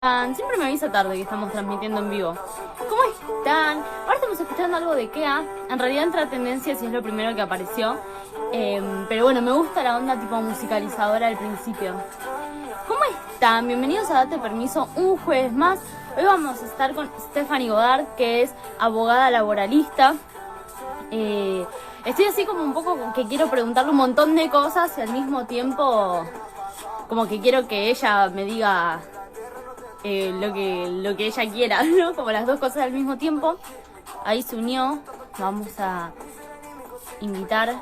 Siempre me avisa tarde que estamos transmitiendo en vivo. ¿Cómo están? Ahora estamos escuchando algo de Kea. En realidad entra tendencia si es lo primero que apareció. Pero bueno, me gusta la onda tipo musicalizadora al principio. ¿Cómo están? Bienvenidos a Date Permiso un jueves más. Hoy vamos a estar con Stephanie Godard, que es abogada laboralista. Estoy así como un poco que quiero preguntarle un montón de cosas y al mismo tiempo como que quiero que ella me diga lo que ella quiera, ¿no? Como las dos cosas al mismo tiempo. Ahí se unió. Vamos a invitar,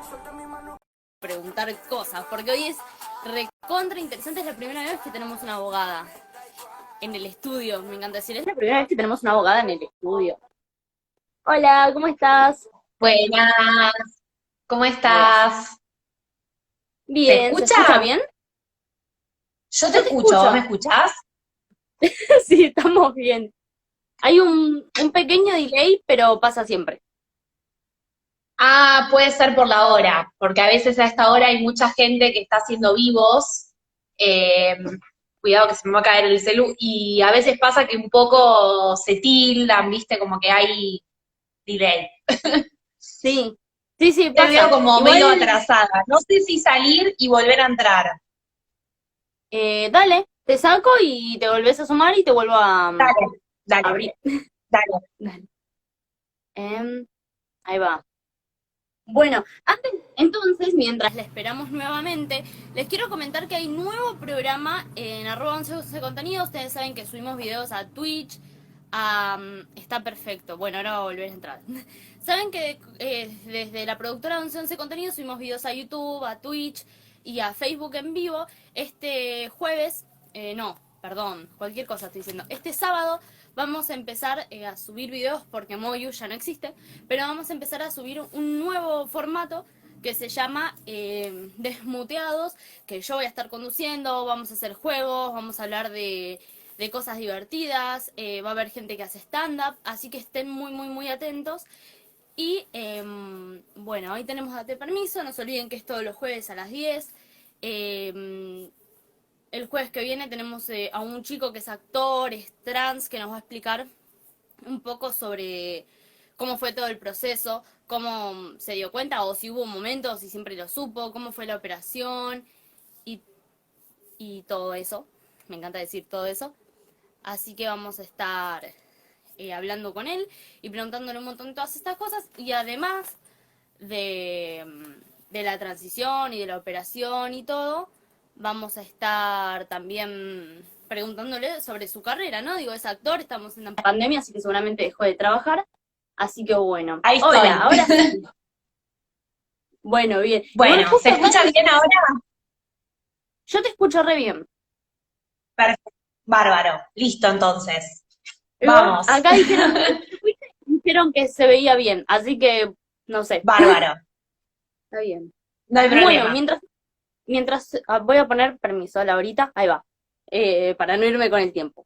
preguntar cosas, porque hoy es recontra interesante. Es la primera vez que tenemos una abogada en el estudio. Me encanta decir, es la primera vez que tenemos una abogada en el estudio. Hola, ¿cómo estás? Buenas, ¿cómo Ahí va. estás? ¿Se Bien, ¿se escucha escucha? bien? Yo te Yo te escucho, ¿vos me escucho. escuchás? Sí, estamos bien. Hay un pequeño delay, pero pasa siempre. Ah, puede ser por la hora, porque a veces a esta hora hay mucha gente que está haciendo vivos. eh, Cuidado que se me va a caer el celu. Y a veces pasa que un poco se tildan, viste, como que hay delay. Sí, sí, sí, Te veo pasa. como Igual, medio atrasada. No sé si salir y volver a entrar. dale, te saco y te volvés a sumar y te vuelvo a Dale, dale, abrir. dale. Dale. Ahí va. Bueno, entonces, mientras la esperamos nuevamente, les quiero comentar que hay nuevo programa en @11 contenido. Ustedes saben que subimos videos a Twitch. Está perfecto. Bueno, ahora va a volver a entrar. Saben que desde la productora 11 contenido subimos videos a YouTube, a Twitch y a Facebook en vivo. Este jueves, no, perdón, cualquier cosa estoy diciendo. Este sábado vamos a empezar a subir videos porque Moyu ya no existe, pero vamos a empezar a subir un nuevo formato que se llama Desmuteados, que yo voy a estar conduciendo, vamos a hacer juegos, vamos a hablar de cosas divertidas, va a haber gente que hace stand-up, así que estén muy, muy, muy atentos. Y bueno, hoy tenemos Date Permiso, no se olviden que es todos los jueves a las 10. El jueves que viene tenemos a un chico que es actor, es trans, que nos va a explicar un poco sobre cómo fue todo el proceso, cómo se dio cuenta o si hubo momentos, si siempre lo supo, cómo fue la operación y, y todo eso. Me encanta decir todo eso. Así que vamos a estar hablando con él y preguntándole un montón de todas estas cosas. Y además de la transición y de la operación y todo, vamos a estar también preguntándole sobre su carrera, ¿no? Digo, es actor, estamos en la pandemia, así que seguramente dejó de trabajar. Así que bueno. Ahí Hola, estoy. ahora sí. Bueno, bien. Igual Bueno, ¿se justo acá escucha bien ahora? yo te escucho re bien. Perfecto. Bárbaro. Listo, entonces. Igual Vamos. acá dijeron, dijeron que se veía bien, así que no sé. Bárbaro. Está bien. No hay Bueno, problema. mientras voy a poner permiso a Laurita, ahí va, para no irme con el tiempo.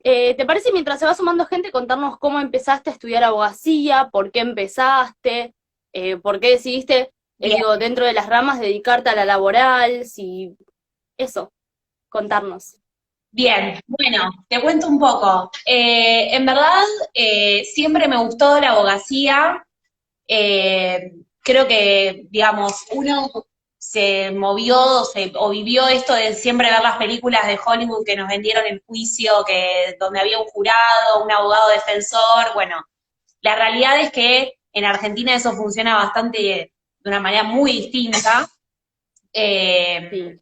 ¿Te parece mientras se va sumando gente contarnos cómo empezaste a estudiar abogacía, por qué empezaste, por qué decidiste, Bien, digo, dentro de las ramas dedicarte a la laboral, si eso, contarnos. bien. Bueno, te cuento un poco. En verdad, siempre me gustó la abogacía. Creo que, digamos, uno se movió o vivió esto de siempre ver las películas de Hollywood que nos vendieron el juicio, que donde había un jurado, un abogado defensor. Bueno, la realidad es que en Argentina eso funciona bastante de una manera muy distinta. Eh, Sí.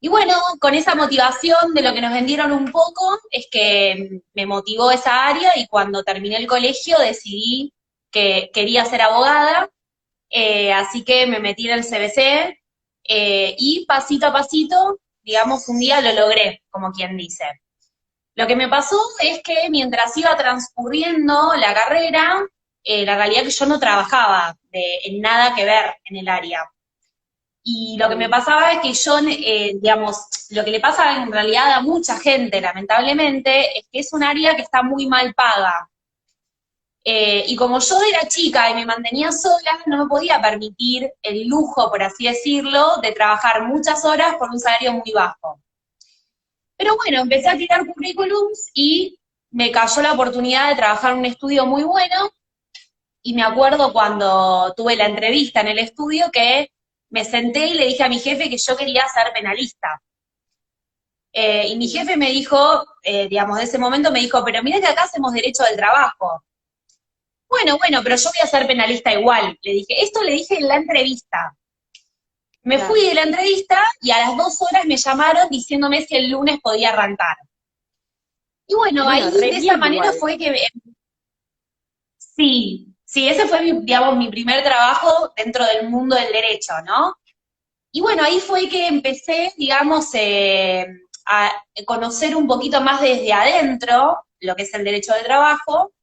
y bueno, con esa motivación de lo que nos vendieron un poco, es que me motivó esa área y cuando terminé el colegio decidí que quería ser abogada, así que me metí en el CBC y pasito a pasito, digamos, un día lo logré, como quien dice. Lo que me pasó es que mientras iba transcurriendo la carrera, la realidad es que yo no trabajaba en nada que ver en el área. Y lo que me Mm. pasaba es que yo, digamos, lo que le pasa en realidad a mucha gente, lamentablemente, es que es un área que está muy mal paga. Y como yo era chica y me mantenía sola, no me podía permitir el lujo, por así decirlo, de trabajar muchas horas por un salario muy bajo. Pero bueno, empecé a tirar currículums y me cayó la oportunidad de trabajar en un estudio muy bueno y me acuerdo cuando tuve la entrevista en el estudio que me senté y le dije a mi jefe que yo quería ser penalista. Y mi jefe me dijo, digamos, de ese momento me dijo, pero mira que acá hacemos derecho del trabajo. Bueno, pero yo voy a ser penalista igual. Le dije, esto le dije en la entrevista. Me fui Claro. de la entrevista y a las 2 horas me llamaron diciéndome si el lunes podía arrancar. Y bueno, Bueno, ahí re de esa bien manera igual. fue que sí, ese fue, digamos, mi primer trabajo dentro del mundo del derecho, ¿no? Y bueno, ahí fue que empecé, digamos, a conocer un poquito más desde adentro lo que es el derecho del trabajo.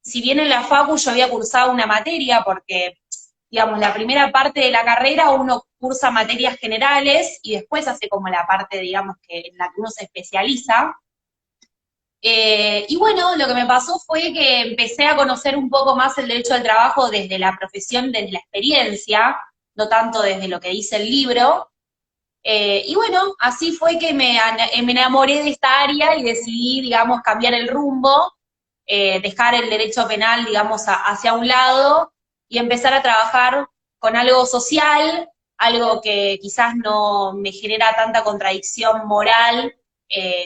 Si bien en la facu yo había cursado una materia, porque, digamos, la primera parte de la carrera uno cursa materias generales y después hace como la parte, digamos, que en la que uno se especializa. Y bueno, lo que me pasó fue que empecé a conocer un poco más el derecho del trabajo desde la profesión, desde la experiencia, no tanto desde lo que dice el libro. Y bueno, así fue que me enamoré de esta área y decidí, digamos, cambiar el rumbo, dejar el derecho penal, digamos, hacia un lado y empezar a trabajar con algo social, algo que quizás no me genera tanta contradicción moral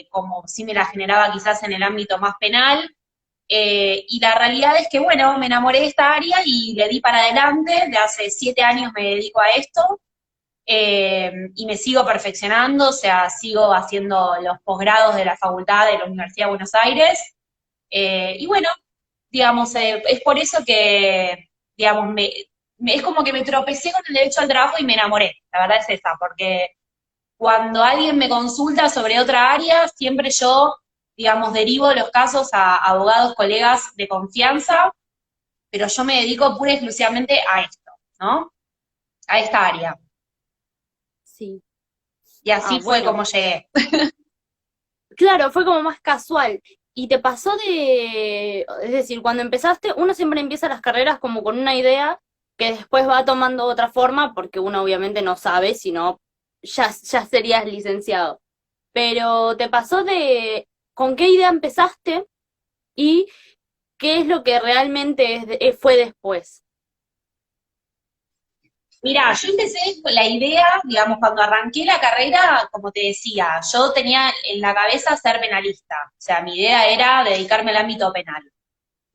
como sí me la generaba quizás en el ámbito más penal. Y la realidad es que, bueno, me enamoré de esta área y le di para adelante, de hace 7 años me dedico a esto, y me sigo perfeccionando, o sea, sigo haciendo los posgrados de la facultad de la Universidad de Buenos Aires, y bueno, digamos, es por eso que, digamos, es como que me tropecé con el derecho al trabajo y me enamoré, la verdad es esa, porque cuando alguien me consulta sobre otra área, siempre yo, digamos, derivo los casos a abogados, colegas de confianza, pero yo me dedico pura y exclusivamente a esto, ¿no? A esta área. Sí. Y Ah, así fue bueno. como llegué. Claro, fue como más casual. ¿Y te pasó es decir, cuando empezaste, uno siempre empieza las carreras como con una idea que después va tomando otra forma, porque uno obviamente no sabe, si no, ya serías licenciado. Pero ¿te pasó con qué idea empezaste y qué es lo que realmente fue después? Mira, yo empecé con la idea, digamos, cuando arranqué la carrera, como te decía, yo tenía en la cabeza ser penalista, o sea, mi idea era dedicarme al ámbito penal.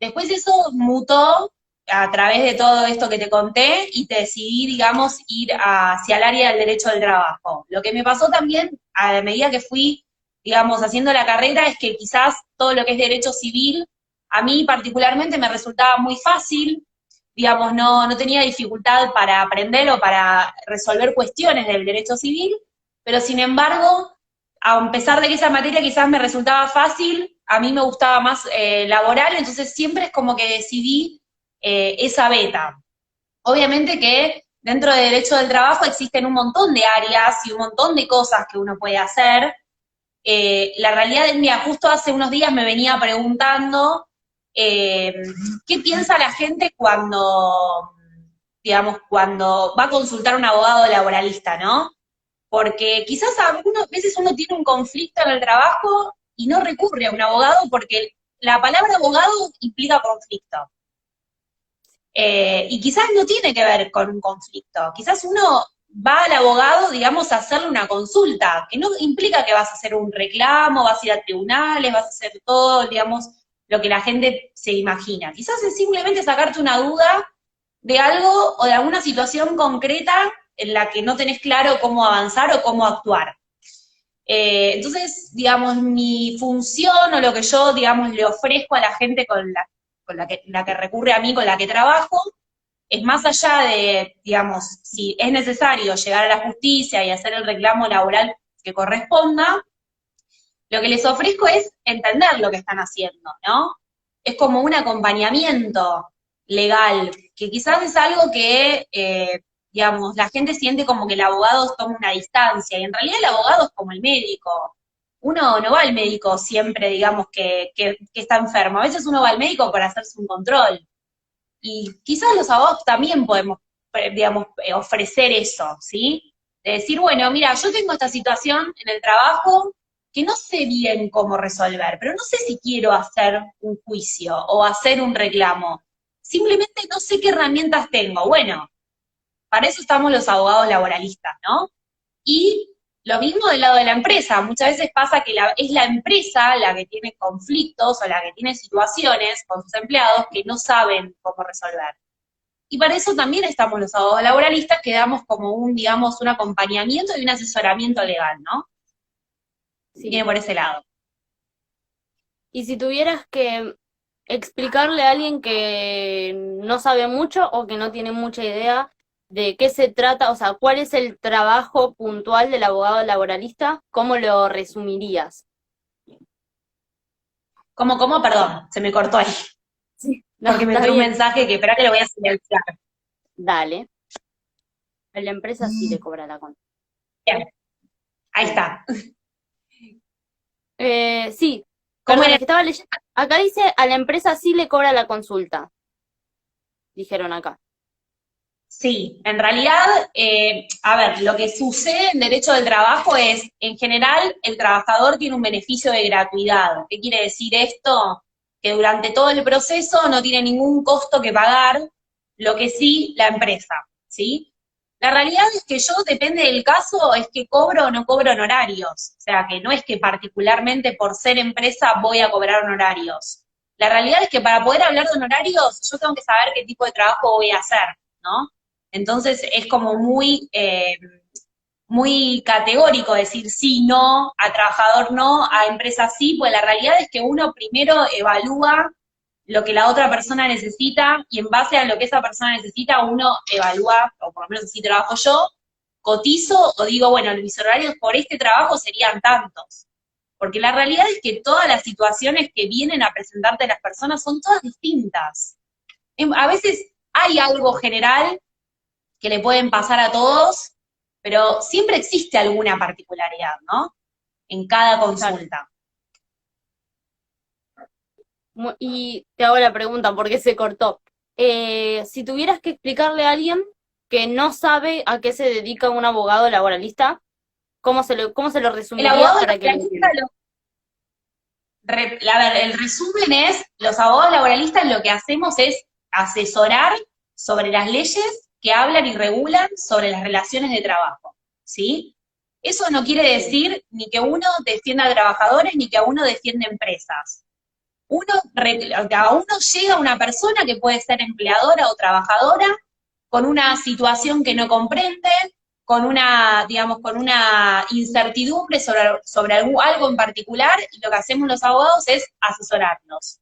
Después eso mutó a través de todo esto que te conté y te decidí, digamos, ir hacia el área del derecho del trabajo. Lo que me pasó también a medida que fui, digamos, haciendo la carrera es que quizás todo lo que es derecho civil, a mí particularmente me resultaba muy fácil, digamos, no tenía dificultad para aprender o para resolver cuestiones del derecho civil, pero sin embargo, a pesar de que esa materia quizás me resultaba fácil, a mí me gustaba más laboral, entonces siempre es como que decidí esa beta. Obviamente que dentro de derecho del trabajo existen un montón de áreas y un montón de cosas que uno puede hacer. La realidad es, mira, justo hace unos días me venía preguntando eh, qué piensa la gente cuando, digamos, cuando va a consultar a un abogado laboralista, ¿no? Porque quizás algunas veces uno tiene un conflicto en el trabajo y no recurre a un abogado porque la palabra abogado implica conflicto. Y quizás no tiene que ver con un conflicto. Quizás uno va al abogado, digamos, a hacerle una consulta, que no implica que vas a hacer un reclamo, vas a ir a tribunales, vas a hacer todo, digamos, lo que la gente se imagina. Quizás es simplemente sacarte una duda de algo o de alguna situación concreta en la que no tenés claro cómo avanzar o cómo actuar. Entonces, digamos, mi función o lo que yo, digamos, le ofrezco a la gente con la que recurre a mí, con la que trabajo, es más allá de, digamos, si es necesario llegar a la justicia y hacer el reclamo laboral que corresponda, lo que les ofrezco es entender lo que están haciendo, ¿no? Es como un acompañamiento legal, que quizás es algo que, digamos, la gente siente como que el abogado toma una distancia, y en realidad el abogado es como el médico. Uno no va al médico siempre, digamos, que está enfermo. A veces uno va al médico para hacerse un control. Y quizás los abogados también podemos, digamos, ofrecer eso, ¿sí? De decir, bueno, mira, yo tengo esta situación en el trabajo, que no sé bien cómo resolver, pero no sé si quiero hacer un juicio o hacer un reclamo. Simplemente no sé qué herramientas tengo. Bueno, para eso estamos los abogados laboralistas, ¿no? Y lo mismo del lado de la empresa. Muchas veces pasa que es la empresa la que tiene conflictos o la que tiene situaciones con sus empleados que no saben cómo resolver. Y para eso también estamos los abogados laboralistas, que damos como digamos, un acompañamiento y un asesoramiento legal, ¿no? Sí. Viene por ese lado. Y si tuvieras que explicarle a alguien que no sabe mucho o que no tiene mucha idea de qué se trata, o sea, cuál es el trabajo puntual del abogado laboralista, ¿cómo lo resumirías? ¿Cómo? Perdón, se me cortó ahí, Sí. No, porque me está entró un bien. mensaje que espera que lo voy a silenciar. Dale. A la empresa sí le cobra la cuenta. Bien, ahí está. Sí, ¿Cómo perdón, era? es que estaba leyendo. Acá dice, a la empresa sí le cobra la consulta, dijeron acá. Sí, en realidad, a ver, lo que sucede en derecho del trabajo es, en general, el trabajador tiene un beneficio de gratuidad. ¿Qué quiere decir esto? Que durante todo el proceso no tiene ningún costo que pagar, lo que sí la empresa, ¿sí? La realidad es que yo, depende del caso, es que cobro o no cobro honorarios. O sea, que no es que particularmente por ser empresa voy a cobrar honorarios. La realidad es que para poder hablar de honorarios, yo tengo que saber qué tipo de trabajo voy a hacer, ¿no? Entonces es como muy categórico decir sí, no, a trabajador no, a empresa sí, pues la realidad es que uno primero evalúa lo que la otra persona necesita y en base a lo que esa persona necesita uno evalúa, o por lo menos así trabajo yo, cotizo o digo, bueno, mis horarios por este trabajo serían tantos. Porque la realidad es que todas las situaciones que vienen a presentarte las personas son todas distintas. A veces hay algo general que le pueden pasar a todos, pero siempre existe alguna particularidad, ¿no? En cada Claro. consulta. Y te hago la pregunta, ¿por qué se cortó? Si tuvieras que explicarle a alguien que no sabe a qué se dedica un abogado laboralista, cómo se lo El resumirías abogado para que lo laboralista, entienda? a ver, el resumen es, los abogados laboralistas lo que hacemos es asesorar sobre las leyes que hablan y regulan sobre las relaciones de trabajo, ¿sí? Eso no quiere Sí. decir ni que uno defienda a trabajadores ni que a uno defienda empresas. A uno llega una persona que puede ser empleadora o trabajadora con una situación que no comprende, con una, digamos, con una incertidumbre sobre algo en particular, y lo que hacemos los abogados es asesorarnos,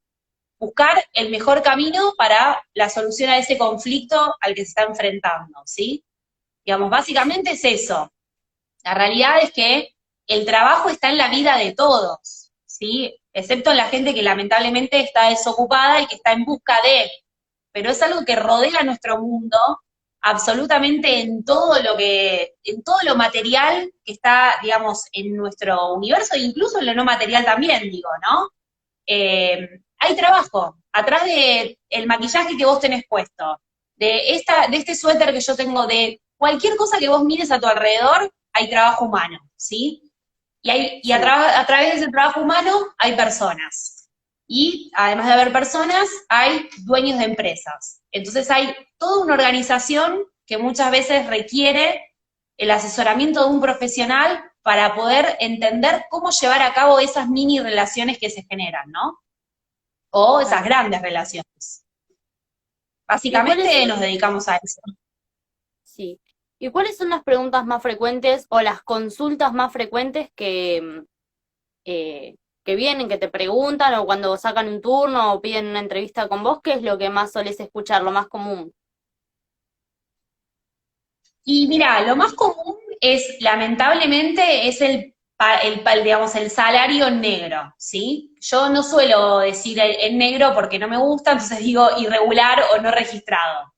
buscar el mejor camino para la solución a ese conflicto al que se está enfrentando, ¿sí? Digamos, básicamente es eso. La realidad es que el trabajo está en la vida de todos, ¿sí? Excepto en la gente que lamentablemente está desocupada y que está en busca de, pero es algo que rodea nuestro mundo absolutamente en todo lo material que está, digamos, en nuestro universo, e incluso en lo no material también, digo, ¿no? Hay trabajo, atrás de el maquillaje que vos tenés puesto, de este suéter que yo tengo, de cualquier cosa que vos mires a tu alrededor, hay trabajo humano, ¿sí? Sí. A través de ese trabajo humano hay personas. Y además de haber personas, hay dueños de empresas. Entonces hay toda una organización que muchas veces requiere el asesoramiento de un profesional para poder entender cómo llevar a cabo esas mini relaciones que se generan, ¿no? O esas Claro. grandes relaciones. ¿Y cuáles Básicamente son, nos dedicamos a eso. sí, ¿y cuáles son las preguntas más frecuentes o las consultas más frecuentes que vienen, que te preguntan o cuando sacan un turno o piden una entrevista con vos? ¿Qué es lo que más solés escuchar, lo más común? Y mira, lo más común es, lamentablemente, es digamos, el salario en negro, ¿sí? Yo no suelo decir en negro porque no me gusta, entonces digo irregular o no registrado.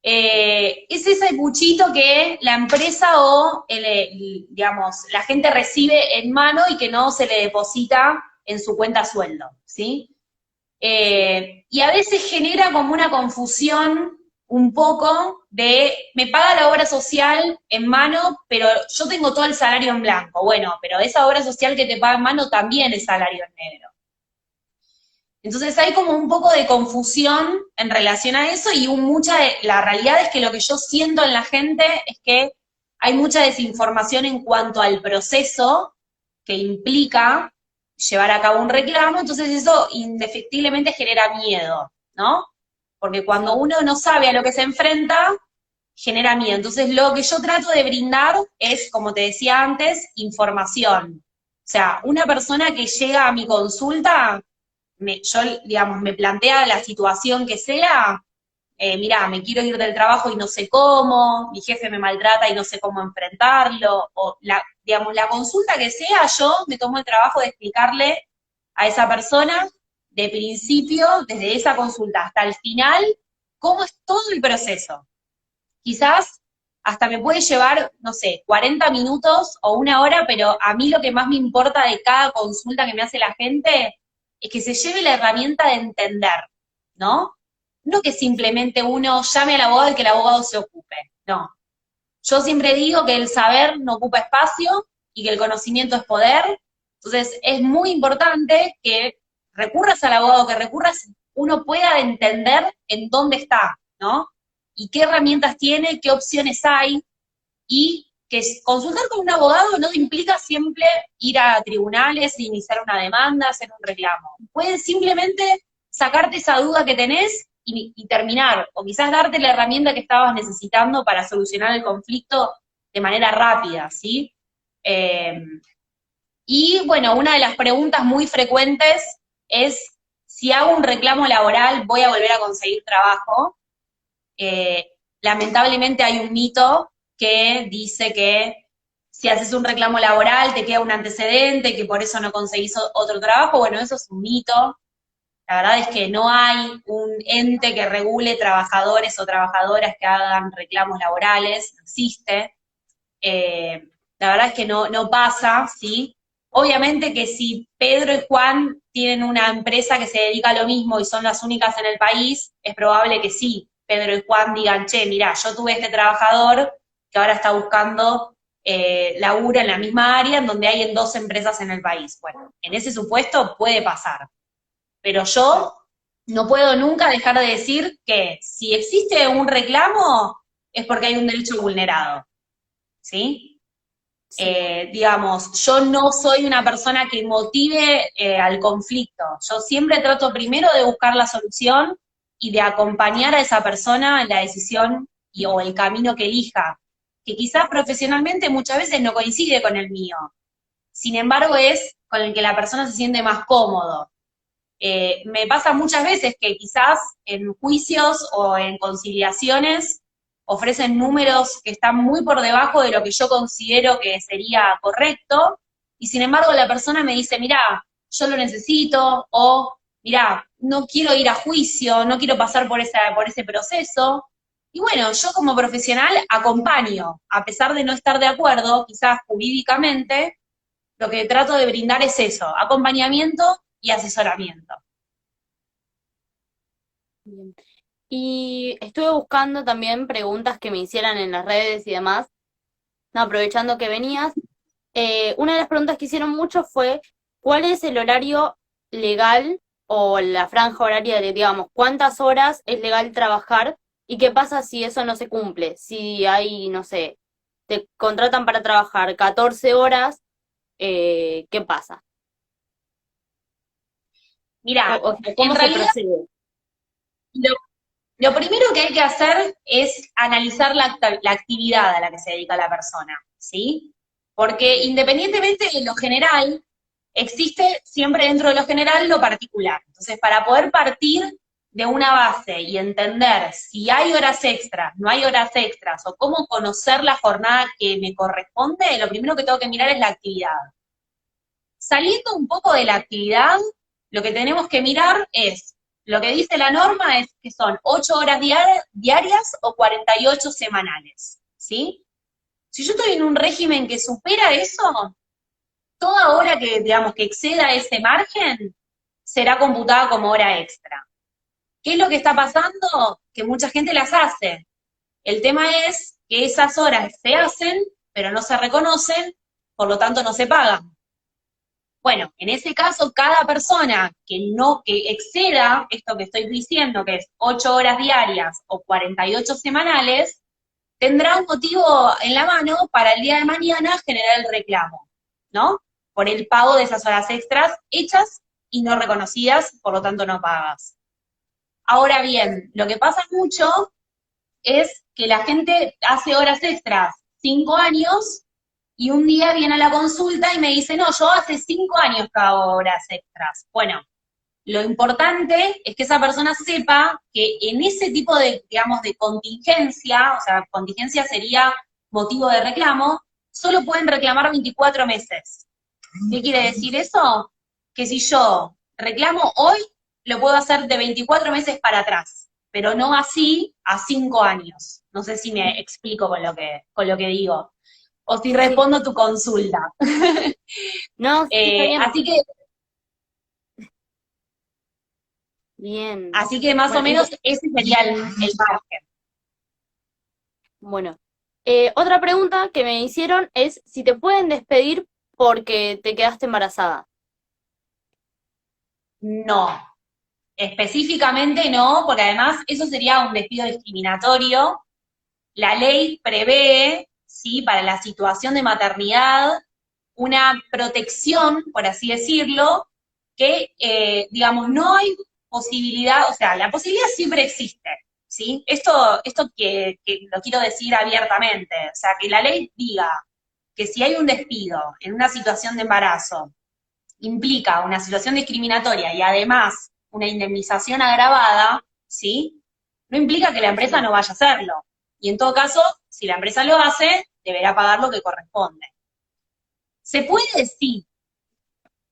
Es ese cuchito que la empresa o, digamos, la gente recibe en mano y que no se le deposita en su cuenta sueldo, ¿sí? Sí. Y a veces genera como una confusión un poco de, me paga la obra social en mano, pero yo tengo todo el salario en blanco. Bueno, pero esa obra social que te paga en mano también es salario en negro. Entonces hay como un poco de confusión en relación a eso y la realidad es que lo que yo siento en la gente es que hay mucha desinformación en cuanto al proceso que implica llevar a cabo un reclamo, entonces eso indefectiblemente genera miedo, ¿no? Porque cuando Sí. uno no sabe a lo que se enfrenta, genera miedo. Entonces lo que yo trato de brindar es, como te decía antes, información. O sea, una persona que llega a mi consulta yo, digamos, me plantea la situación que sea, mirá, me quiero ir del trabajo y no sé cómo, mi jefe me maltrata y no sé cómo enfrentarlo, o digamos, la consulta que sea, yo me tomo el trabajo de explicarle a esa persona de principio, desde esa consulta hasta el final, cómo es todo el proceso. Quizás hasta me puede llevar, no sé, 40 minutos o una hora, pero a mí lo que más me importa de cada consulta que me hace la gente es que se lleve la herramienta de entender, ¿no? No que simplemente uno llame al abogado y que el abogado se ocupe, no. Yo siempre digo que el saber no ocupa espacio y que el conocimiento es poder, entonces es muy importante que recurras al abogado, que recurras, uno pueda entender en dónde está, ¿no? Y qué herramientas tiene, qué opciones hay, y que consultar con un abogado no implica siempre ir a tribunales, iniciar una demanda, hacer un reclamo. Puedes simplemente sacarte esa duda que tenés y terminar, o quizás darte la herramienta que estabas necesitando para solucionar el conflicto de manera rápida, ¿sí? Eh, y bueno, una de las preguntas muy frecuentes es, si hago un reclamo laboral, ¿voy a volver a conseguir trabajo? Eh, Lamentablemente hay un mito que dice que si haces un reclamo laboral te queda un antecedente, que por eso no conseguís otro trabajo. Bueno, eso es un mito. La verdad es que no hay un ente que regule trabajadores o trabajadoras que hagan reclamos laborales, no existe. Eh, la verdad es que no pasa, ¿sí? Obviamente que si Pedro y Juan tienen una empresa que se dedica a lo mismo y son las únicas en el país, es probable que sí, Pedro y Juan digan, che, mirá, yo tuve este trabajador que ahora está buscando laburo en la misma área en donde hay en 2 empresas en el país. Bueno, en ese supuesto puede pasar, pero yo no puedo nunca dejar de decir que si existe un reclamo es porque hay un derecho vulnerado, ¿sí? Sí. Digamos, yo no soy una persona que motive al conflicto. Yo siempre trato primero de buscar la solución y de acompañar a esa persona en la decisión o el camino que elija, que quizás profesionalmente muchas veces no coincide con el mío. Sin embargo, es con el que la persona se siente más cómodo. Me pasa muchas veces que quizás en juicios o en conciliaciones ofrecen números que están muy por debajo de lo que yo considero que sería correcto, y sin embargo la persona me dice, mirá, yo lo necesito, o mirá, no quiero ir a juicio, no quiero pasar por ese proceso. Y bueno, yo como profesional acompaño, a pesar de no estar de acuerdo, quizás jurídicamente, lo que trato de brindar es eso, acompañamiento y asesoramiento. Bien. Y estuve buscando también preguntas que me hicieran en las redes y demás, no, aprovechando que venías. Una de las preguntas que hicieron mucho fue, ¿cuál es el horario legal o la franja horaria de, digamos, cuántas horas es legal trabajar y qué pasa si eso no se cumple? Si hay, no sé, te contratan para trabajar 14 horas, ¿qué pasa? Mira, O en cómo se realidad procede. lo, lo primero que hay que hacer es analizar la actividad a la que se dedica la persona, ¿sí? Porque independientemente de lo general, existe siempre dentro de lo general lo particular. Entonces, para poder partir de una base y entender si hay horas extras, no hay horas extras, o cómo conocer la jornada que me corresponde, lo primero que tengo que mirar es la actividad. Saliendo un poco de la actividad, lo que tenemos que mirar es, lo que dice la norma es que son 8 horas diarias o 48 semanales, ¿sí? Si yo estoy en un régimen que supera eso, toda hora que, digamos, que exceda ese margen será computada como hora extra. ¿Qué es lo que está pasando? que mucha gente las hace. El tema es que esas horas se hacen, pero no se reconocen, por lo tanto no se pagan. Bueno, en ese caso, cada persona que exceda esto que estoy diciendo, que es 8 horas diarias o 48 semanales, tendrá un motivo en la mano para el día de mañana generar el reclamo, ¿no? Por el pago de esas horas extras hechas y no reconocidas, por lo tanto no pagas. Ahora bien, lo que pasa mucho es que la gente hace horas extras 5 años y un día viene a la consulta y me dice, no, yo hace 5 años que hago horas extras. Bueno, lo importante es que esa persona sepa que en ese tipo de, digamos, de contingencia, o sea, contingencia sería motivo de reclamo, solo pueden reclamar 24 meses. ¿Qué quiere decir eso? Que si yo reclamo hoy, lo puedo hacer de 24 meses para atrás, pero no así a 5 años. No sé si me explico con lo que digo, o si Sí, sí. respondo tu consulta. No, sí, está bien. Así que Bien. Así que más o Bueno, menos ese sería el margen. bueno. Otra pregunta que me hicieron es si te pueden despedir porque te quedaste embarazada. No, específicamente no, porque además eso sería un despido discriminatorio. La ley prevé, ¿sí?, para la situación de maternidad, una protección, por así decirlo, que, digamos, no hay posibilidad, o sea, la posibilidad siempre existe, ¿sí? Esto que lo quiero decir abiertamente, o sea, que la ley diga que si hay un despido en una situación de embarazo, implica una situación discriminatoria y además una indemnización agravada, ¿sí? No implica que la empresa Sí. no vaya a hacerlo. Y en todo caso, si la empresa lo hace, deberá pagar lo que corresponde. ¿Se puede? Sí.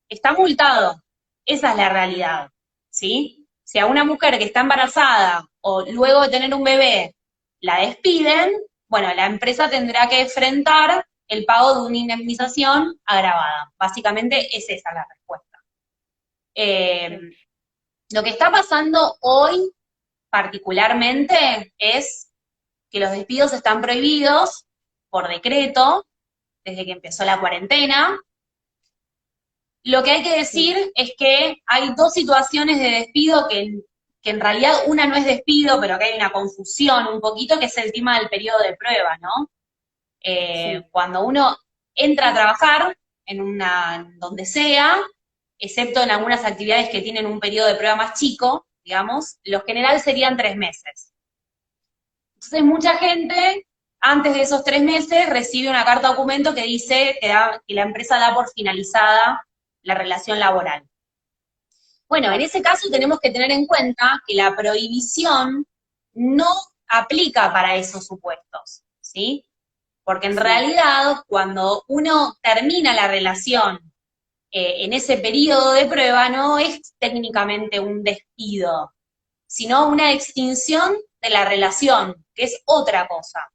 Está multado. Esa es la realidad, ¿sí? Si a una mujer que está embarazada o luego de tener un bebé la despiden, bueno, la empresa tendrá que enfrentar el pago de una indemnización agravada. Básicamente es esa la respuesta. Eh, lo que está pasando hoy particularmente es que los despidos están prohibidos por decreto desde que empezó la cuarentena. Lo que hay que Sí, decir es que hay dos situaciones de despido que en realidad una no es despido, pero que hay una confusión un poquito, que es el tema del periodo de prueba, ¿no? sí, Cuando uno entra a trabajar donde sea, excepto en algunas actividades que tienen un periodo de prueba más chico, digamos, lo general serían 3 meses. Entonces mucha gente, antes de esos 3 meses, recibe una carta documento que dice que la empresa da por finalizada la relación laboral. Bueno, en ese caso tenemos que tener en cuenta que la prohibición no aplica para esos supuestos, ¿sí? Porque en sí, realidad, cuando uno termina la relación en ese periodo de prueba, no es técnicamente un despido, sino una extinción de la relación, que es otra cosa.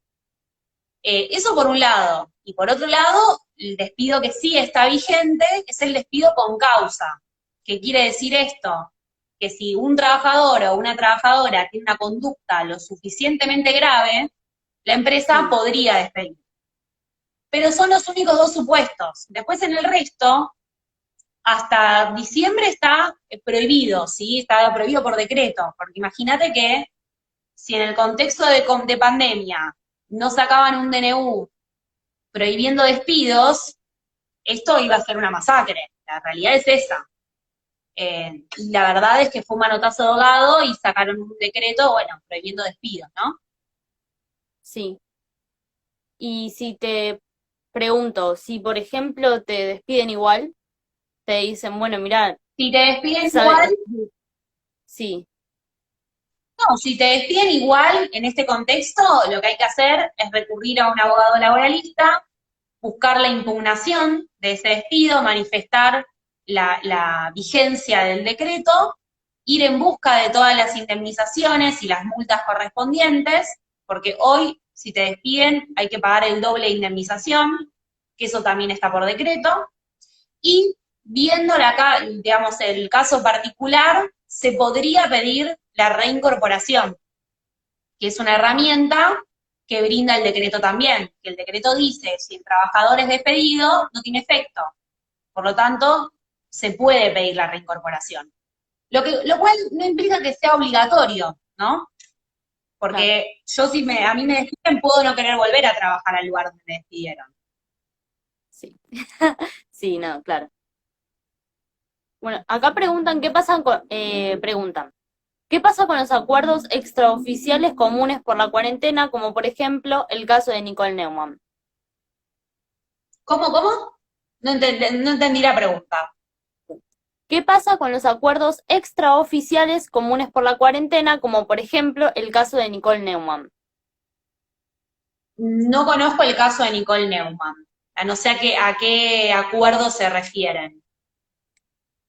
Eso por un lado. Y por otro lado, el despido que sí está vigente es el despido con causa. ¿Qué quiere decir esto? Que si un trabajador o una trabajadora tiene una conducta lo suficientemente grave, la empresa sí, podría despedir. Pero son los únicos dos supuestos. Después en el resto, hasta diciembre está prohibido, ¿sí? Está prohibido por decreto, porque imagínate que si en el contexto de pandemia no sacaban un DNU prohibiendo despidos, esto iba a ser una masacre. La realidad es esa. Y la verdad es que fue un manotazo de ahogado y sacaron un decreto, bueno, prohibiendo despidos, ¿no? sí. Y si te pregunto, si por ejemplo te despiden igual, te dicen, bueno, mira, Si te despiden sabe, igual, sí, no, si te despiden igual en este contexto, lo que hay que hacer es recurrir a un abogado laboralista, buscar la impugnación de ese despido, manifestar la vigencia del decreto, ir en busca de todas las indemnizaciones y las multas correspondientes, porque hoy, si te despiden, hay que pagar el doble de indemnización, que eso también está por decreto, y viendo digamos, el caso particular, se podría pedir la reincorporación. que es una herramienta que brinda el decreto también, que el decreto dice, si el trabajador es despedido, no tiene efecto. Por lo tanto, se puede pedir la reincorporación. Lo cual no implica que sea obligatorio, ¿no? Claro, Porque yo a mí me despiden, puedo no querer volver a trabajar al lugar donde me despidieron. sí. Sí, no, claro. Bueno, acá preguntan preguntan, ¿qué pasa con los acuerdos extraoficiales comunes por la cuarentena, como por ejemplo el caso de Nicole Neumann? ¿Cómo? No entendí la pregunta. ¿Qué pasa con los acuerdos extraoficiales comunes por la cuarentena, como por ejemplo el caso de Nicole Neumann? No conozco el caso de Nicole Neumann. No sé a qué acuerdo se refieren.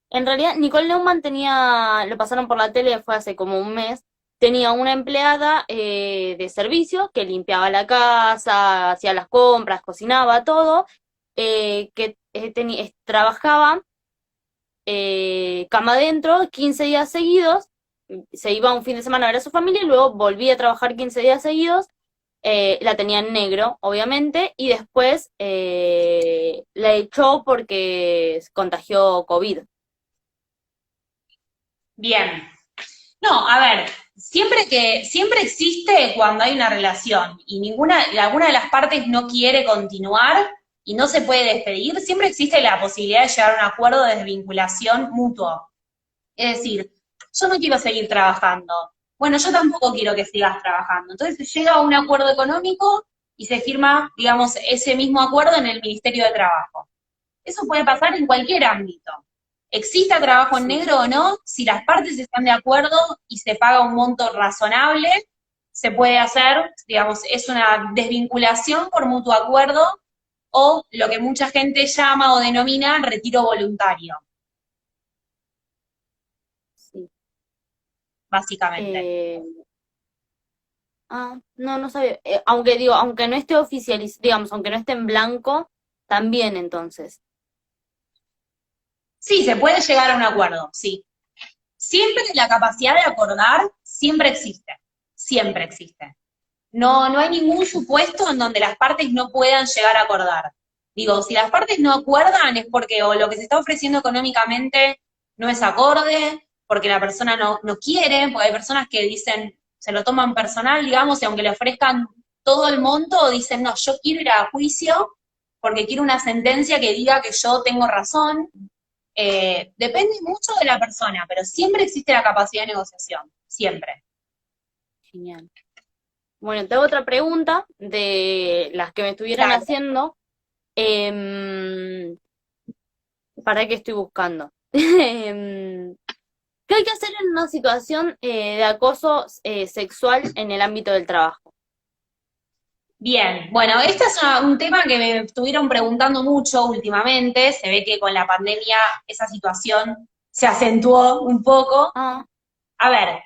En realidad, Nicole Neumann lo pasaron por la tele, fue hace como un mes, tenía una empleada de servicio que limpiaba la casa, hacía las compras, cocinaba, todo, trabajaba cama adentro 15 días seguidos, se iba un fin de semana a ver a su familia y luego volvía a trabajar 15 días seguidos, la tenía en negro, obviamente, y después la echó porque contagió COVID. Bien. No, a ver, siempre existe cuando hay una relación y alguna de las partes no quiere continuar y no se puede despedir, siempre existe la posibilidad de llegar a un acuerdo de desvinculación mutuo. Es decir, yo no quiero seguir trabajando. Bueno, yo tampoco quiero que sigas trabajando. Entonces se llega a un acuerdo económico y se firma, digamos, ese mismo acuerdo en el Ministerio de Trabajo. Eso puede pasar en cualquier ámbito. Exista trabajo en Sí. negro o no, si las partes están de acuerdo y se paga un monto razonable, se puede hacer, digamos, es una desvinculación por mutuo acuerdo o lo que mucha gente llama o denomina retiro voluntario, Sí. básicamente. Eh, no, no sabía. Aunque digo, aunque no esté oficializado, digamos, aunque no esté en blanco, también entonces. Sí, se puede llegar a un acuerdo, sí. Siempre la capacidad de acordar siempre existe, siempre existe. No hay ningún supuesto en donde las partes no puedan llegar a acordar. Digo, si las partes no acuerdan es porque o lo que se está ofreciendo económicamente no es acorde, porque la persona no quiere, porque hay personas que dicen, se lo toman personal, digamos, y aunque le ofrezcan todo el monto, dicen, no, yo quiero ir a juicio porque quiero una sentencia que diga que yo tengo razón. Depende mucho de la persona, pero siempre existe la capacidad de negociación, siempre. Genial. Bueno, tengo otra pregunta de las que me estuvieran Dale. haciendo. ¿Para qué estoy buscando? ¿Qué hay que hacer en una situación de acoso sexual en el ámbito del trabajo? Bien, bueno, este es un tema que me estuvieron preguntando mucho últimamente. Se ve que con la pandemia esa situación se acentuó un poco. Ah, A ver,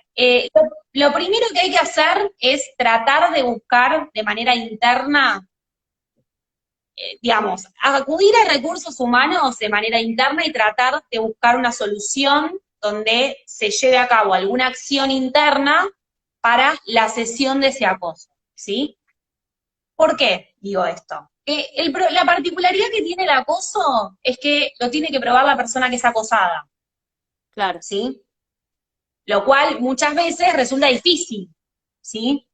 lo primero que hay que hacer es tratar de buscar de manera interna, digamos, acudir a recursos humanos de manera interna y tratar de buscar una solución donde se lleve a cabo alguna acción interna para la cesión de ese acoso, ¿sí? ¿Por qué digo esto? La particularidad que tiene el acoso es que lo tiene que probar la persona que es acosada, claro. ¿sí? Lo cual muchas veces resulta difícil, ¿sí?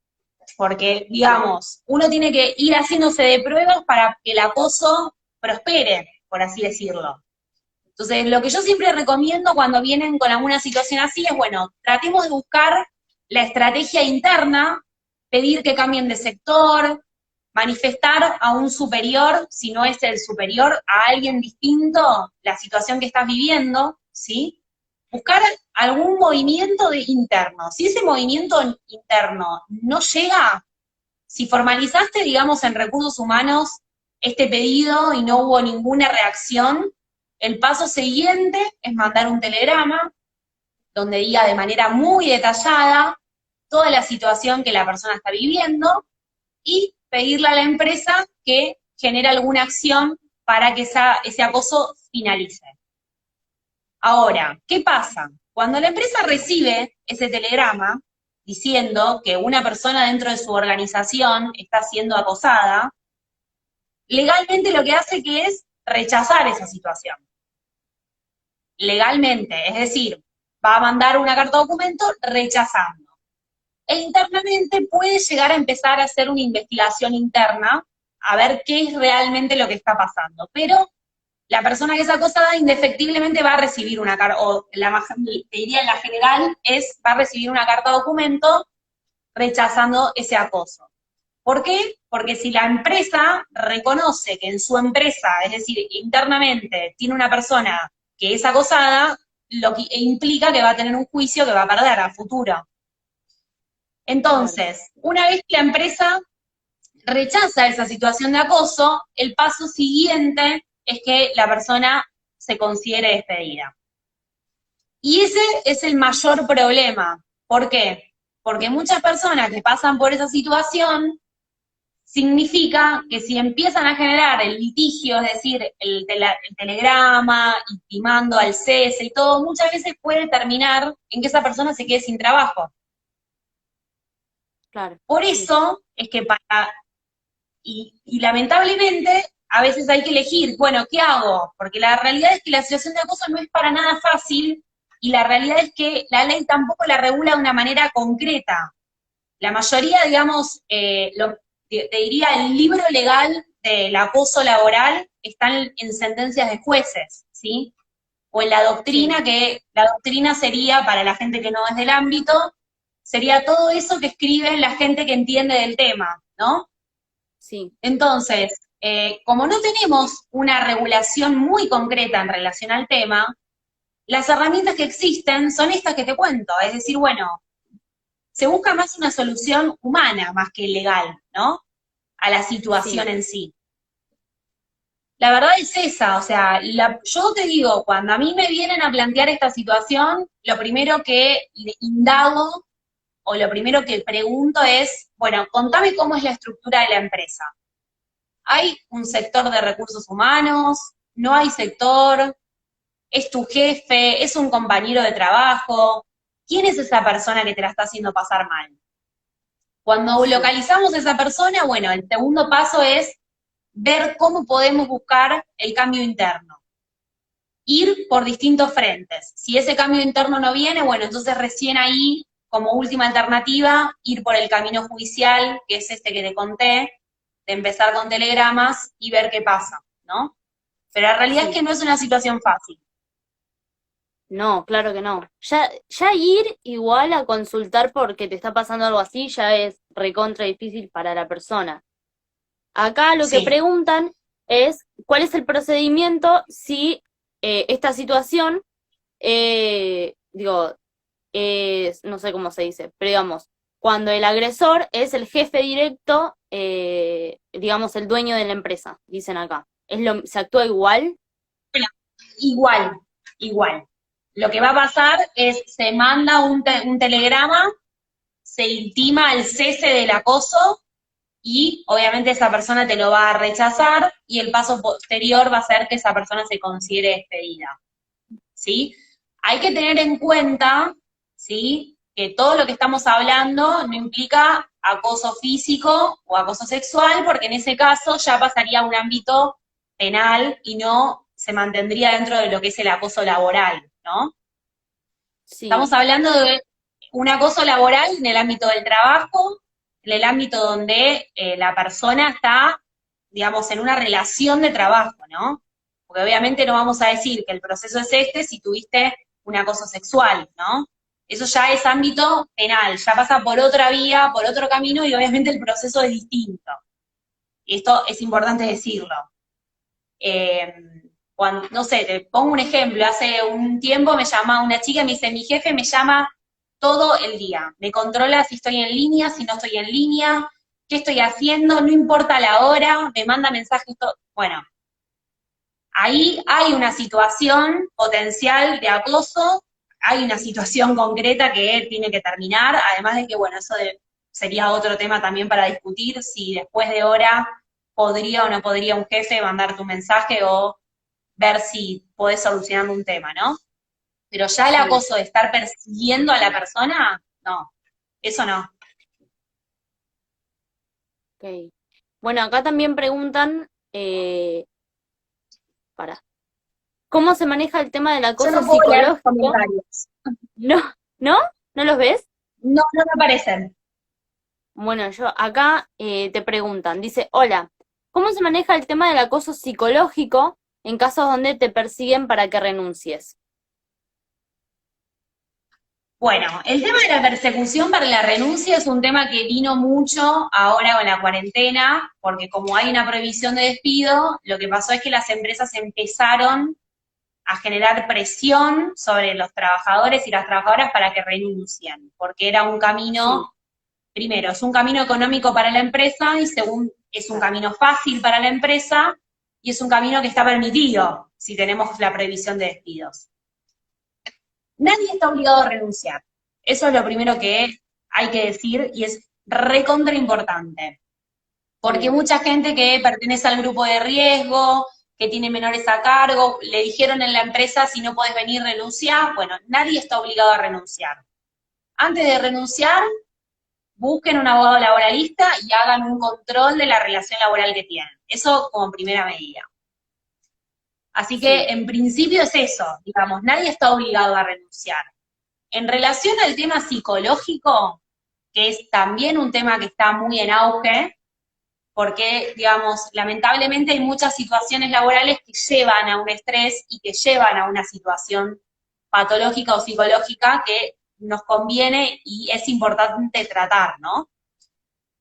Porque, digamos, uno tiene que ir haciéndose de pruebas para que el acoso prospere, por así decirlo. Entonces, lo que yo siempre recomiendo cuando vienen con alguna situación así es, bueno, tratemos de buscar la estrategia interna, pedir que cambien de sector, manifestar a un superior, si no es el superior, a alguien distinto, la situación que estás viviendo, ¿sí? Buscar algún movimiento interno. Si ese movimiento interno no llega, si formalizaste, digamos, en recursos humanos este pedido y no hubo ninguna reacción, el paso siguiente es mandar un telegrama donde diga de manera muy detallada toda la situación que la persona está viviendo y pedirle a la empresa que genere alguna acción para que ese acoso finalice. Ahora, ¿qué pasa? Cuando la empresa recibe ese telegrama, diciendo que una persona dentro de su organización está siendo acosada, legalmente lo que hace que es rechazar esa situación. Legalmente, es decir, va a mandar una carta documento rechazando. E internamente puede llegar a empezar a hacer una investigación interna a ver qué es realmente lo que está pasando. Pero la persona que es acosada indefectiblemente va a recibir una carta, o te diría en la general, va a recibir una carta documento rechazando ese acoso. ¿Por qué? Porque si la empresa reconoce que en su empresa, es decir, internamente, tiene una persona que es acosada, lo que implica que va a tener un juicio que va a perder a futuro. Claro. Entonces, una vez que la empresa rechaza esa situación de acoso, el paso siguiente es que la persona se considere despedida. Y ese es el mayor problema. ¿Por qué? Porque muchas personas que pasan por esa situación significa que si empiezan a generar el litigio, es decir, el telegrama, intimando al cese y todo, muchas veces puede terminar en que esa persona se quede sin trabajo. Claro, Por sí, eso es que y lamentablemente a veces hay que elegir, bueno, ¿qué hago? Porque la realidad es que la situación de acoso no es para nada fácil y la realidad es que la ley tampoco la regula de una manera concreta. La mayoría, digamos, te diría, el libro legal del acoso laboral está en sentencias de jueces, ¿sí? O en la sí, doctrina, que la doctrina sería, para la gente que no es del ámbito, sería todo eso que escribe la gente que entiende del tema, ¿no? sí, Entonces, como no tenemos una regulación muy concreta en relación al tema, las herramientas que existen son estas que te cuento, es decir, bueno, se busca más una solución humana más que legal, ¿no? A la situación sí, en sí. La verdad es esa, o sea, yo te digo, cuando a mí me vienen a plantear esta situación, lo primero que indago o lo primero que pregunto es, bueno, contame cómo es la estructura de la empresa. ¿Hay un sector de recursos humanos? ¿No hay sector? ¿Es tu jefe? ¿Es un compañero de trabajo? ¿Quién es esa persona que te la está haciendo pasar mal? Cuando sí, localizamos a esa persona, bueno, el segundo paso es ver cómo podemos buscar el cambio interno. Ir por distintos frentes. Si ese cambio interno no viene, bueno, entonces recién ahí, como última alternativa, ir por el camino judicial, que es este que te conté, de empezar con telegramas y ver qué pasa, ¿no? Pero la realidad es sí. que no es una situación fácil. No, claro que no. Ya ir igual a consultar porque te está pasando algo así ya es recontra difícil para la persona. Acá lo que Sí, preguntan es cuál es el procedimiento si esta situación, digo, no sé cómo se dice, pero digamos, cuando el agresor es el jefe directo, digamos, el dueño de la empresa, dicen acá. ¿Se actúa igual? bueno, igual, igual. Lo que va a pasar es, se manda un telegrama, se intima el cese del acoso y obviamente esa persona te lo va a rechazar y el paso posterior va a ser que esa persona se considere despedida, ¿sí? Hay que tener en cuenta, ¿sí? Que todo lo que estamos hablando no implica acoso físico o acoso sexual, porque en ese caso ya pasaría a un ámbito penal y no se mantendría dentro de lo que es el acoso laboral, ¿no? Sí, Estamos hablando de un acoso laboral en el ámbito del trabajo, en el ámbito donde la persona está, digamos, en una relación de trabajo, ¿no? Porque obviamente no vamos a decir que el proceso es este si tuviste un acoso sexual, ¿no? Eso ya es ámbito penal, ya pasa por otra vía, por otro camino y obviamente el proceso es distinto. Y esto es importante decirlo. Eh, no sé, te pongo un ejemplo, hace un tiempo me llama una chica y me dice, mi jefe me llama todo el día, me controla si estoy en línea, si no estoy en línea, qué estoy haciendo, no importa la hora, me manda mensajes, todo. Bueno, ahí hay una situación potencial de acoso, hay una situación concreta que tiene que terminar, además de que, bueno, sería otro tema también para discutir, si después de hora podría o no podría un jefe mandarte un mensaje o ver si podés solucionar un tema, ¿no? Pero ya el sí. acoso de estar persiguiendo a la persona, no. eso no. Ok. Bueno, acá también preguntan, para, ¿cómo se maneja el tema del Yo acoso no puedo leer los psicológico? comentarios. No, ¿no? ¿No los ves? No, no me aparecen. Bueno, yo acá te preguntan, dice, hola, ¿cómo se maneja el tema del acoso psicológico en casos donde te persiguen para que renuncies? Bueno, el tema de la persecución para la renuncia es un tema que vino mucho ahora con la cuarentena, porque como hay una prohibición de despido, lo que pasó es que las empresas empezaron a generar presión sobre los trabajadores y las trabajadoras para que renuncien, porque era un Sí, camino, primero, es un camino económico para la empresa y segundo, es un claro, camino fácil para la empresa y es un camino que está permitido si tenemos la prohibición de despidos. Nadie está obligado a renunciar. Eso es lo primero que hay que decir y es recontra importante. Porque bien, mucha gente que pertenece al grupo de riesgo, que tiene menores a cargo, le dijeron en la empresa si no podés venir renunciar. Bueno, nadie está obligado a renunciar. Antes de renunciar, busquen un abogado laboralista y hagan un control de la relación laboral que tienen. Eso como primera medida. Así que sí, en principio es eso, digamos, nadie está obligado a renunciar. En relación al tema psicológico, que es también un tema que está muy en auge, porque, digamos, lamentablemente hay muchas situaciones laborales que llevan a un estrés y que llevan a una situación patológica o psicológica que nos conviene y es importante tratar, ¿no?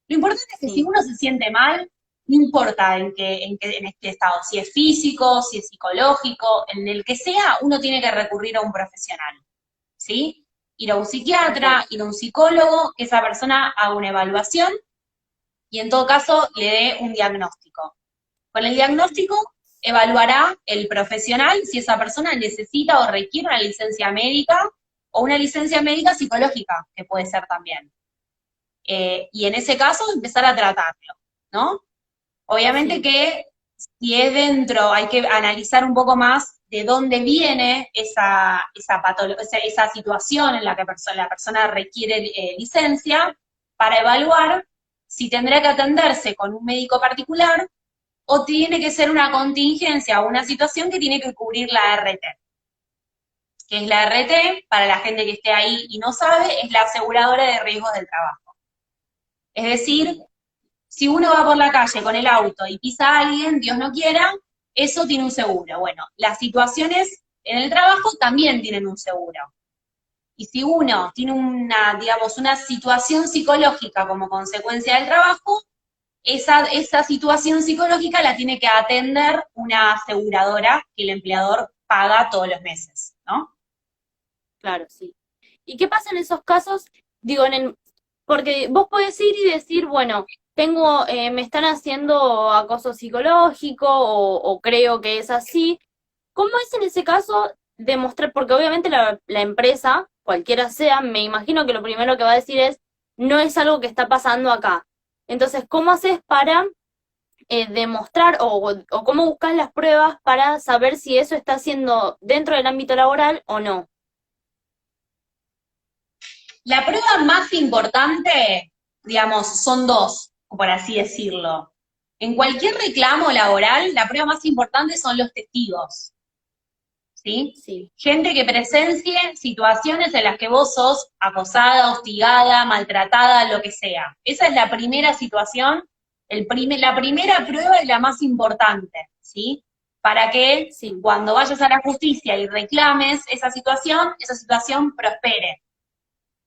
Lo importante es que si sí, uno se siente mal, no importa en este estado, si es físico, si es psicológico, en el que sea, uno tiene que recurrir a un profesional, ¿sí? Ir a un ok, psiquiatra, ir a un psicólogo, que esa persona haga una evaluación y en todo caso le dé un diagnóstico. Con el diagnóstico evaluará el profesional si esa persona necesita o requiere una licencia médica o una licencia médica psicológica, que puede ser también. Y en ese caso empezar a tratarlo, ¿no? Obviamente sí, que si es dentro, hay que analizar un poco más de dónde viene esa situación en la que la persona requiere licencia para evaluar si tendrá que atenderse con un médico particular o tiene que ser una contingencia o una situación que tiene que cubrir la RT. Que es la RT, para la gente que esté ahí y no sabe, es la aseguradora de riesgos del trabajo. Es decir, bien, si uno va por la calle con el auto y pisa a alguien, Dios no quiera, eso tiene un seguro. Bueno, las situaciones en el trabajo también tienen un seguro. Y si uno tiene una, digamos, una situación psicológica como consecuencia del trabajo, esa situación psicológica la tiene que atender una aseguradora que el empleador paga todos los meses, ¿no? claro, sí. ¿Y qué pasa en esos casos? Digo, porque vos podés ir y decir, bueno, tengo, me están haciendo acoso psicológico o creo que es así. ¿Cómo es en ese caso demostrar? Porque obviamente la empresa, cualquiera sea, me imagino que lo primero que va a decir es, no es algo que está pasando acá. Entonces, ¿cómo haces para demostrar o cómo buscas las pruebas para saber si eso está haciendo dentro del ámbito laboral o no? La prueba más importante, digamos, son dos, por así decirlo. En cualquier reclamo laboral, la prueba más importante son los testigos, ¿sí? Sí, Gente que presencie situaciones en las que vos sos acosada, hostigada, maltratada, lo que sea. Esa es la primera situación, la primera prueba y la más importante, ¿sí? Para que sí, cuando vayas a la justicia y reclames esa situación prospere,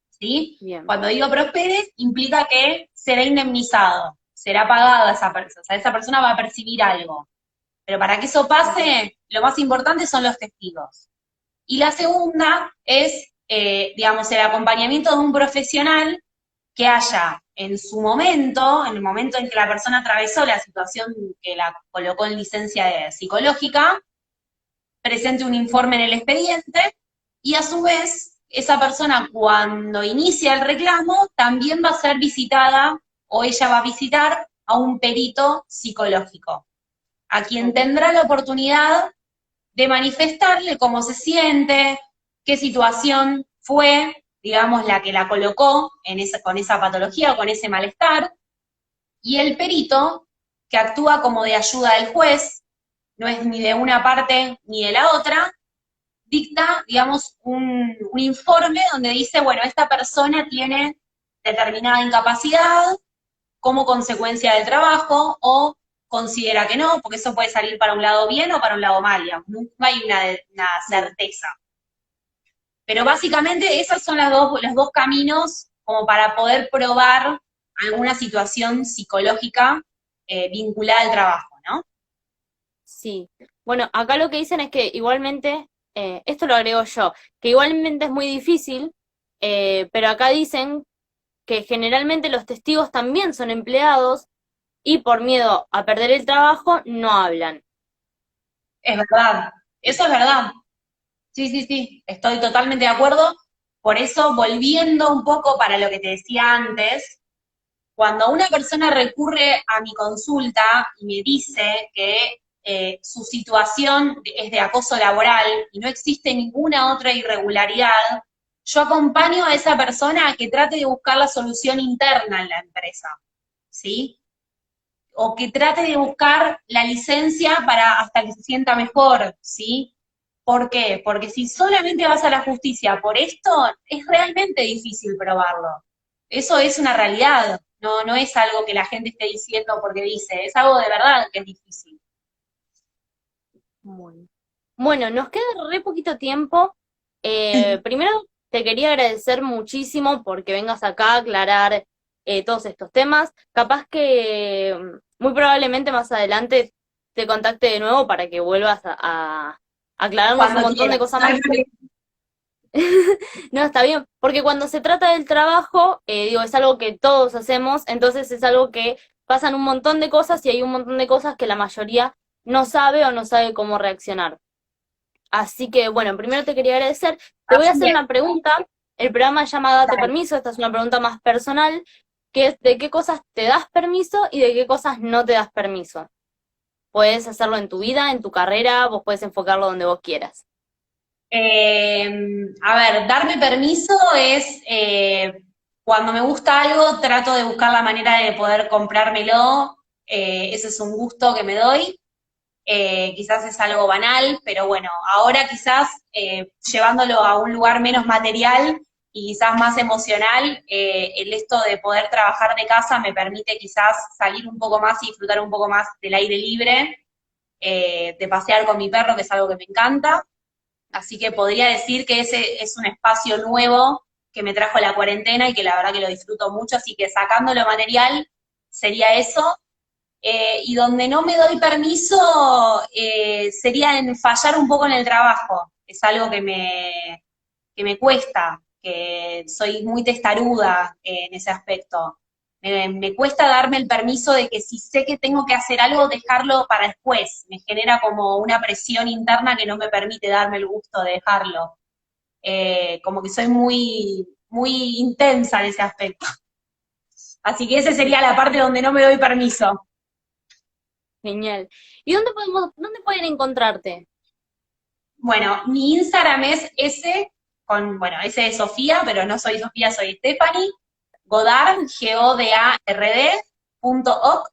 ¿sí? bien, Cuando digo prospere, implica que será indemnizado, será pagada esa persona, o sea, esa persona va a percibir algo. Pero para que eso ok, pase, lo más importante son los testigos. Y la segunda es, digamos, el acompañamiento de un profesional que haya en su momento, en el momento en que la persona atravesó la situación que la colocó en licencia psicológica, presente un informe en el expediente y a su vez esa persona cuando inicia el reclamo también va a ser visitada o ella va a visitar a un perito psicológico, a quien ok, tendrá la oportunidad de manifestarle cómo se siente, qué situación fue, digamos, la que la colocó con esa patología o con ese malestar, y el perito, que actúa como de ayuda del juez, no es ni de una parte ni de la otra, dicta, digamos, un informe donde dice, bueno, esta persona tiene determinada incapacidad como consecuencia del trabajo o considera que no, porque eso puede salir para un lado bien o para un lado mal, digamos. Nunca hay una certeza. Pero básicamente esos son los dos caminos como para poder probar alguna situación psicológica vinculada al trabajo, ¿no? Sí. Bueno, acá lo que dicen es que igualmente, esto lo agrego yo, que igualmente es muy difícil, pero acá dicen que generalmente los testigos también son empleados y por miedo a perder el trabajo no hablan. Es verdad, eso es verdad. Sí, sí, sí, estoy totalmente de acuerdo. Por eso, volviendo un poco para lo que te decía antes, cuando una persona recurre a mi consulta y me dice que su situación es de acoso laboral y no existe ninguna otra irregularidad, yo acompaño a esa persona a que trate de buscar la solución interna en la empresa, ¿sí? O que trate de buscar la licencia para hasta que se sienta mejor, ¿sí? ¿Por qué? Porque si solamente vas a la justicia por esto, es realmente difícil probarlo. Eso es una realidad, no es algo que la gente esté diciendo porque dice, es algo de verdad que es difícil. Bueno. Bueno, nos queda re poquito tiempo. Primero te quería agradecer muchísimo porque vengas acá a aclarar todos estos temas. Capaz que muy probablemente más adelante te contacte de nuevo para que vuelvas a aclararnos un Cuando montón de quieras. cosas más. No, está bien, porque cuando se trata del trabajo, digo, es algo que todos hacemos, entonces es algo que pasan un montón de cosas y hay un montón de cosas que la mayoría no sabe o no sabe cómo reaccionar. Así que, bueno, primero te quería agradecer. Te voy a Así hacer es, una pregunta. El programa se llama Date dale. Permiso. Esta es una pregunta más personal, que es de qué cosas te das permiso y de qué cosas no te das permiso. Puedes hacerlo en tu vida, en tu carrera, vos puedes enfocarlo donde vos quieras. A ver, darme permiso es cuando me gusta algo, trato de buscar la manera de poder comprármelo. Ese es un gusto que me doy. Quizás es algo banal, pero bueno, ahora quizás llevándolo a un lugar menos material y quizás más emocional, el esto de poder trabajar de casa me permite quizás salir un poco más y disfrutar un poco más del aire libre, de pasear con mi perro, que es algo que me encanta. Así que podría decir que ese es un espacio nuevo que me trajo la cuarentena y que la verdad que lo disfruto mucho, así que sacando lo material sería eso. Y donde no me doy permiso sería en fallar un poco en el trabajo. Es algo que me cuesta, que soy muy testaruda en ese aspecto. Me cuesta darme el permiso de que si sé que tengo que hacer algo, dejarlo para después. Me genera como una presión interna que no me permite darme el gusto de dejarlo. Como que soy muy intensa en ese aspecto. Así que esa sería la parte donde no me doy permiso. Genial. ¿Y dónde pueden encontrarte? Bueno, mi Instagram es bueno, S de Sofía, pero no soy Sofía, soy Stephanie, Godard, Godard, .oc.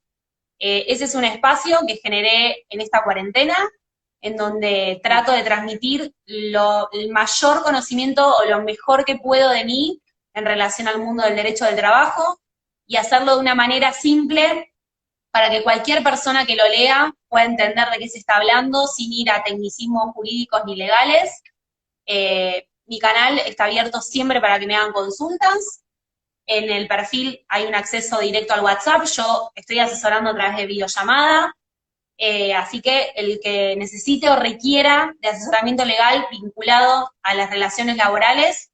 Ese es un espacio que generé en esta cuarentena, en donde trato de transmitir el mayor conocimiento o lo mejor que puedo de mí en relación al mundo del derecho del trabajo y hacerlo de una manera simple para que cualquier persona que lo lea pueda entender de qué se está hablando sin ir a tecnicismos jurídicos ni legales. Mi canal está abierto siempre para que me hagan consultas. En el perfil hay un acceso directo al WhatsApp. Yo estoy asesorando a través de videollamada. Así que el que necesite o requiera de asesoramiento legal vinculado a las relaciones laborales,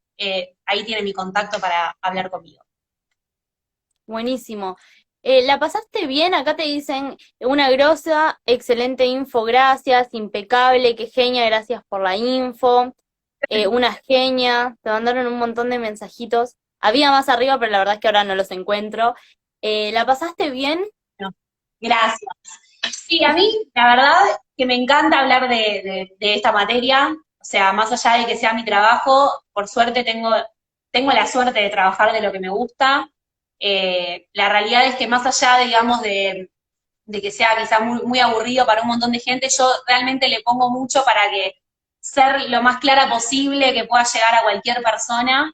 ahí tiene mi contacto para hablar conmigo. Buenísimo. ¿La pasaste bien? Acá te dicen una grosa, excelente info, gracias, impecable, qué genia, gracias por la info, una genia, te mandaron un montón de mensajitos. Había más arriba, pero la verdad es que ahora no los encuentro. ¿La pasaste bien? No, gracias. Sí, a mí la verdad que me encanta hablar de esta materia, o sea, más allá de que sea mi trabajo, por suerte tengo la suerte de trabajar de lo que me gusta. La realidad es que más allá, digamos, de que sea quizá muy, muy aburrido para un montón de gente, yo realmente le pongo mucho para que ser lo más clara posible, que pueda llegar a cualquier persona.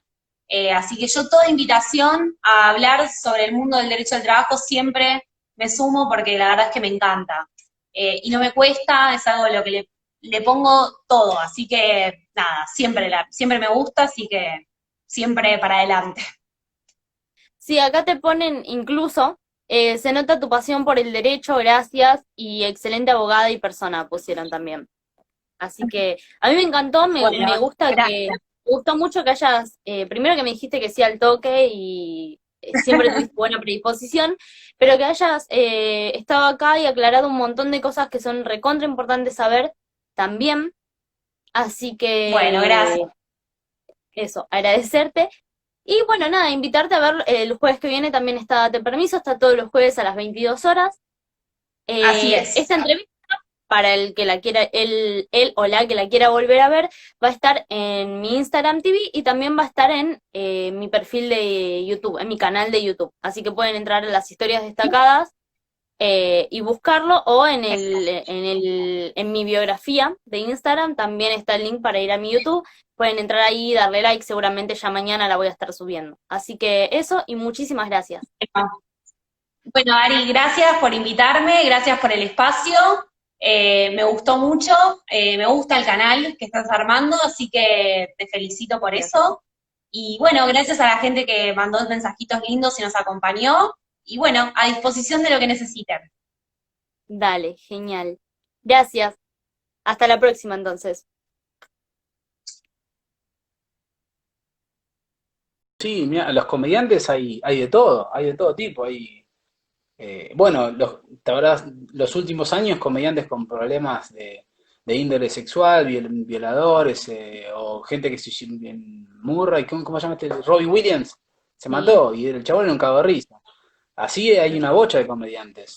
Así que yo toda invitación a hablar sobre el mundo del derecho al trabajo siempre me sumo porque la verdad es que me encanta. Y no me cuesta, es algo a lo que le pongo todo, así que nada, siempre me gusta, así que siempre para adelante. Sí, acá te ponen incluso, se nota tu pasión por el derecho, gracias, y excelente abogada y persona pusieron también. Así que a mí me encantó, me Bueno, gusta gracias. me gustó mucho que hayas, primero que me dijiste que sí al toque y siempre tuviste buena predisposición, pero que hayas estado acá y aclarado un montón de cosas que son recontra importantes saber también. Así Bueno, que gracias. eso, agradecerte. Y bueno, nada, invitarte a ver el jueves que viene también está Date Permiso, está todos los jueves a las 22 horas. Así es. Esta entrevista, para el que la quiera, él o la que la quiera volver a ver, va a estar en mi Instagram TV y también va a estar en mi perfil de YouTube, en mi canal de YouTube. Así que pueden entrar en las historias destacadas y buscarlo, o en mi biografía de Instagram también está el link para ir a mi YouTube. Pueden entrar ahí y darle like, seguramente ya mañana la voy a estar subiendo. Así que eso y muchísimas gracias. Bueno, Ari, gracias por invitarme, gracias por el espacio. Me gustó mucho, me gusta el canal que estás armando, así que te felicito por eso. Y bueno, gracias a la gente que mandó mensajitos lindos y nos acompañó. Y bueno, a disposición de lo que necesiten. Dale, genial. Gracias. Hasta la próxima entonces. Sí, mira, los comediantes hay de todo tipo. Bueno, la verdad, los últimos años comediantes con problemas de índole sexual, violadores, o gente que se en Murray, ¿cómo se llama este? Robbie Williams se Sí. mató y el chabón era un cago de risa. Así hay una bocha de comediantes.